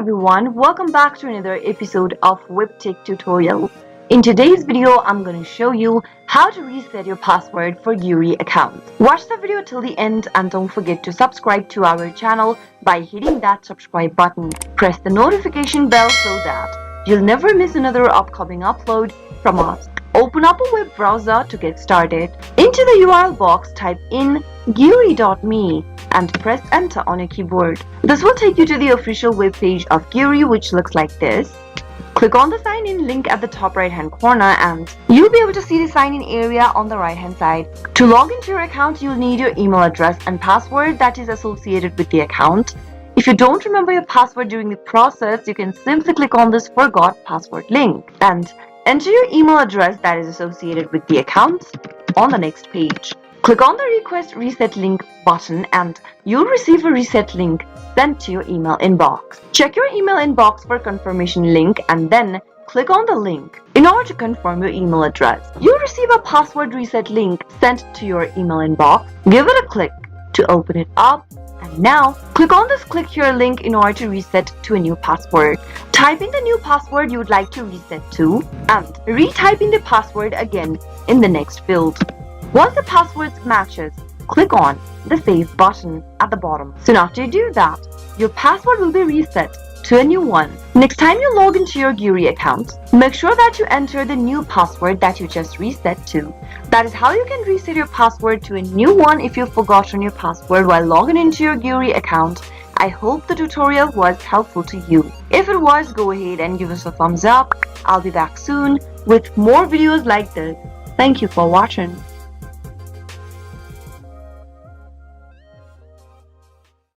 everyone, welcome back to another episode of Webtech Tutorial. In today's video, I'm going to show you how to reset your password for Guri account. Watch the video till the end and don't forget to subscribe to our channel by hitting that subscribe button. Press the notification bell so that you'll never miss another upcoming upload from us. Open up a web browser to get started. Into the URL box, type in guri.me and press enter on your keyboard. This will take you to the official web page of Guri, which looks like this. Click on the sign in link at the top right hand corner and you'll be able to see the sign in area on the right hand side. To log into your account, you'll need your email address and password that is associated with the account. If you don't remember your password during the process, you can simply click on this forgot password link and enter your email address that is associated with the account on the next page. Click on the request reset link button and you'll receive a reset link sent to your email inbox. Check your email inbox for confirmation link and then click on the link in order to confirm your email address. You'll receive a password reset link sent to your email inbox. Give it a click to open it up. And now, click on this click here link in order to reset to a new password. Type in the new password you would like to reset to and retype in the password again in the next field. Once the password matches, click on the save button at the bottom. Soon after you do that, your password will be reset to a new one. Next time you log into your Guri account, make sure that you enter the new password that you just reset to. That is how you can reset your password to a new one if you've forgotten your password while logging into your Guri account. I hope the tutorial was helpful to you. If it was, go ahead and give us a thumbs up. I'll be back soon with more videos like this. Thank you for watching.